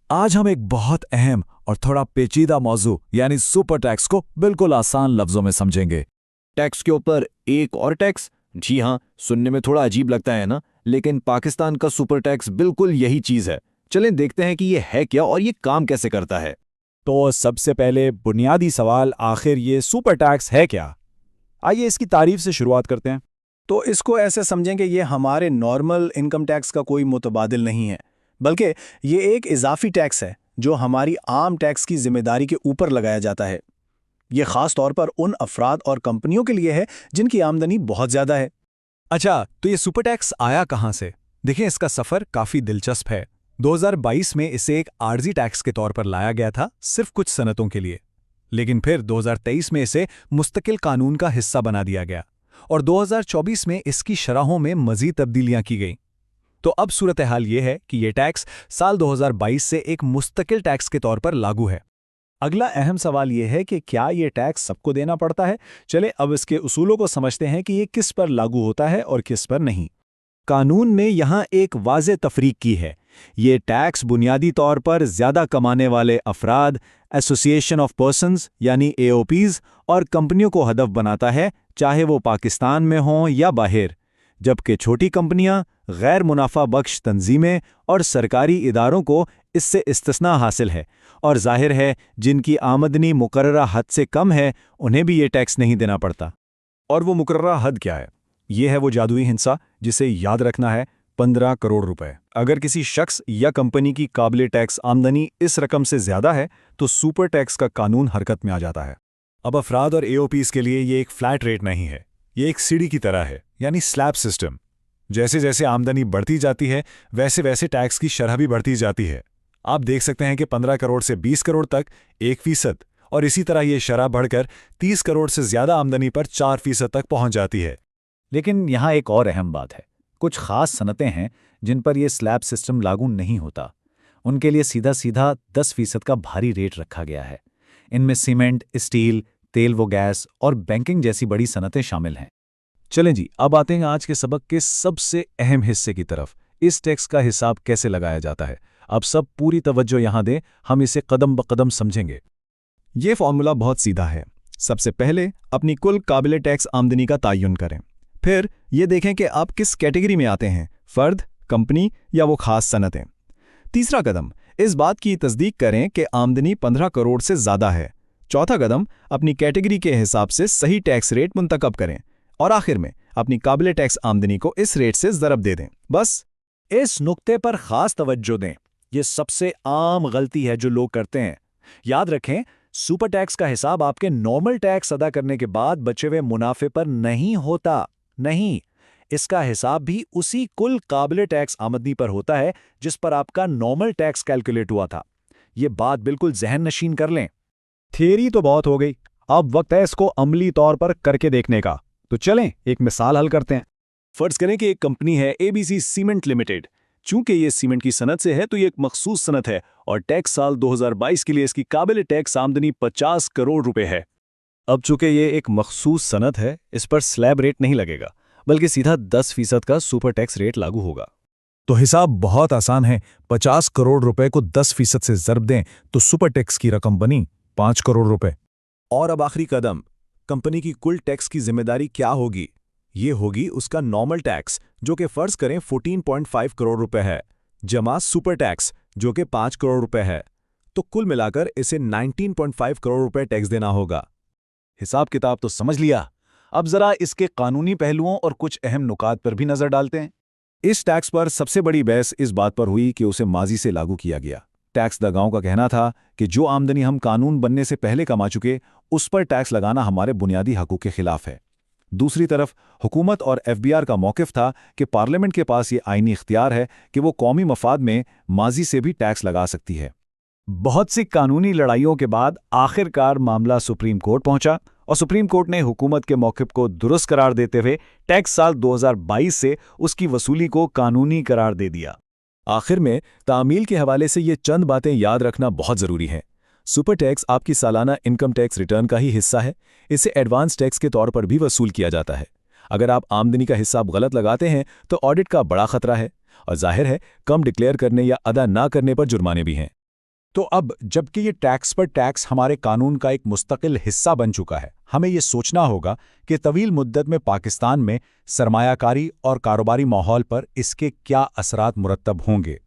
आज हम एक बहुत अहम और थोड़ा पेचीदा मौजू यानी सुपर टैक्स को बिल्कुल आसान लफ्जों में समझेंगे। टैक्स के ऊपर एक और टैक्स। जी हाँ, सुनने में थोड़ा अजीब लगता है ना, लेकिन पाकिस्तान का सुपर टैक्स बिल्कुल यही चीज है। चलें देखते हैं कि ये है क्या और ये काम कैसे करता है। तो सबसे पहले बुनियादी सवाल, आखिर ये सुपर टैक्स है क्या? आइए इसकी तारीफ से शुरुआत करते हैं। तो इसको ऐसे समझें कि ये हमारे नॉर्मल इनकम टैक्स का कोई मुतबादिल नहीं है, बल्कि ये एक इजाफी टैक्स है जो हमारी आम टैक्स की जिम्मेदारी के ऊपर लगाया जाता है। ये खास तौर पर उन अफराद और कंपनियों के लिए है जिनकी आमदनी बहुत ज़्यादा है। अच्छा, तो ये सुपर टैक्स आया कहाँ से? देखिए, इसका सफ़र काफ़ी दिलचस्प है। 2022 में इसे एक आर्जी टैक्स के तौर पर लाया गया था, सिर्फ कुछ सनतों के लिए। लेकिन फिर 2023 में इसे मुस्तकिल कानून का हिस्सा बना दिया गया और 2024 में इसकी शरहों में मज़ीद तब्दीलियां की गईं। तो अब सूरत हाल ये है कि ये टैक्स साल 2022 से एक मुस्तकिल टैक्स के तौर पर लागू है। अगला अहम सवाल ये है कि क्या ये टैक्स सबको देना पड़ता है? चले अब इसके उसूलों को समझते हैं कि ये किस पर लागू होता है और किस पर नहीं। कानून ने यहाँ एक वाज़े तफरीक की है। ये टैक्स बुनियादी तौर पर ज़्यादा कमाने वाले अफराद, एसोसिएशन ऑफ पर्सन्स यानी एओपीज़ और कंपनियों को हदफ बनाता है, चाहे वो पाकिस्तान में हों या बाहर, जबकि छोटी कंपनियां, गैर मुनाफा बख्श तंजीमें और सरकारी इदारों को इससे इस्तिस्ना हासिल है। और जाहिर है, जिनकी आमदनी मुकर्ररा हद से कम है उन्हें भी ये टैक्स नहीं देना पड़ता। और वो मुकर्ररा हद क्या है? ये है वो जादुई हिस्सा जिसे याद रखना है, 15 करोड़ रुपए। अगर किसी शख्स या कंपनी की काबिले टैक्स आमदनी इस रकम से ज्यादा है तो सुपर टैक्स का कानून हरकत में आ जाता है। अब अफराद और एओपीज़ के लिए ये एक फ्लैट रेट नहीं है, ये एक सीढ़ी की तरह है, यानी स्लैब सिस्टम। जैसे जैसे आमदनी बढ़ती जाती है वैसे वैसे टैक्स की शरह भी बढ़ती जाती है। आप देख सकते हैं कि 15 करोड़ से 20 करोड़ तक 1%, और इसी तरह ये शरह बढ़कर 30 करोड़ से ज्यादा आमदनी पर 4% तक पहुंच जाती है। लेकिन यहाँ एक और अहम बात है, कुछ खास सनतें हैं जिन पर यह स्लैब सिस्टम लागू नहीं होता। उनके लिए सीधा सीधा 10% का भारी रेट रखा गया है। इनमें सीमेंट, स्टील, तेल व गैस और बैंकिंग जैसी बड़ी सनतें शामिल हैं। चलें जी, अब आते हैं आज के सबक के सबसे अहम हिस्से की तरफ। इस टैक्स का हिसाब कैसे लगाया जाता है। अब सब पूरी तवज्जो यहाँ दें, हम इसे कदम ब कदम समझेंगे। ये फॉर्मूला बहुत सीधा है। सबसे पहले अपनी कुल काबिले टैक्स आमदनी का तयन करें। फिर ये देखें कि आप किस कैटेगरी में आते हैं, फर्द, कंपनी या वो खास सनतें। तीसरा कदम, इस बात की तस्दीक करें कि आमदनी 15 करोड़ से ज़्यादा है। चौथा कदम, अपनी कैटेगरी के हिसाब से सही टैक्स रेट मुंतखब करें। और आखिर में अपनी काबिले टैक्स आमदनी को इस रेट से ज़रब दे दें। बस इस नुक्ते पर खास तवज्जो दें, ये सबसे आम गलती है जो लोग करते हैं। याद रखें, सुपर टैक्स का हिसाब आपके नॉर्मल टैक्स अदा करने के बाद बचे हुए मुनाफे पर नहीं होता। नहीं, इसका हिसाब भी उसी कुल काबिले टैक्स आमदनी पर होता है जिस पर आपका नॉर्मल टैक्स कैलकुलेट हुआ था। ये बात बिल्कुल जहन नशीन कर लें। थियरी तो बहुत हो गई, अब वक्त है इसको अमली तौर पर करके देखने का। तो चलें एक मिसाल हल करते हैं। फर्ज करें कि एक कंपनी है एबीसी सीमेंट लिमिटेड। चूंकि ये सीमेंट की सनत से है तो ये एक मखसूस सनत है और टैक्स साल 2022 के लिए इसकी काबिल टैक्स आमदनी 50 करोड़ रुपए है। अब चूंकि ये एक मखसूस सनत है, इस पर स्लैब रेट नहीं लगेगा, बल्कि सीधा 10% का सुपर टैक्स रेट लागू होगा। तो हिसाब बहुत आसान है। 50 करोड़ रुपए को 10% से ज़रब दें तो सुपर टैक्स की रकम बनी 5 करोड़ रुपए। और अब आखिरी कदम, कंपनी की कुल टैक्स की जिम्मेदारी क्या होगी? ये होगी उसका नॉर्मल टैक्स, जो कि फर्ज करें 14.5 करोड़ रुपए है, जमा सुपर टैक्स जो कि 5 करोड़ रुपए है। तो कुल मिलाकर इसे 19.5 करोड़ रुपए टैक्स देना होगा। हिसाब किताब तो समझ लिया, अब जरा इसके कानूनी पहलुओं और कुछ अहम नुकात पर भी नजर डालते हैं। इस टैक्स पर सबसे बड़ी बहस इस बात पर हुई कि उसे माजी से लागू किया गया। टैक्स दगाओं का कहना था कि जो आमदनी हम कानून बनने से पहले कमा चुके, उस पर टैक्स लगाना हमारे बुनियादी हकूक़ के खिलाफ है। दूसरी तरफ हुकूमत और एफबीआर का मौक़िफ़ था कि पार्लियामेंट के पास ये आईनी इख्तियार है कि वो कौमी मफाद में माजी से भी टैक्स लगा सकती है। बहुत सी कानूनी लड़ाइयों के बाद आखिरकार मामला सुप्रीम कोर्ट पहुंचा और सुप्रीम कोर्ट ने हुकूमत के मौक़िफ़ को दुरुस्त करार देते हुए टैक्स साल 2022 से उसकी वसूली को कानूनी करार दे दिया। आखिर में तामील के हवाले से ये चंद बातें याद रखना बहुत ज़रूरी है। सुपर टैक्स आपकी सालाना इनकम टैक्स रिटर्न का ही हिस्सा है। इसे एडवांस टैक्स के तौर पर भी वसूल किया जाता है। अगर आप आमदनी का हिसाब गलत लगाते हैं तो ऑडिट का बड़ा खतरा है और जाहिर है कम डिक्लेयर करने या अदा ना करने पर जुर्माने भी हैं। तो अब जबकि ये टैक्स पर टैक्स हमारे कानून का एक मुस्तकिल हिस्सा बन चुका है, हमें ये सोचना होगा कि तवील मुद्दत में पाकिस्तान में सरमायाकारी और कारोबारी माहौल पर इसके क्या असरात मुरत्तब होंगे।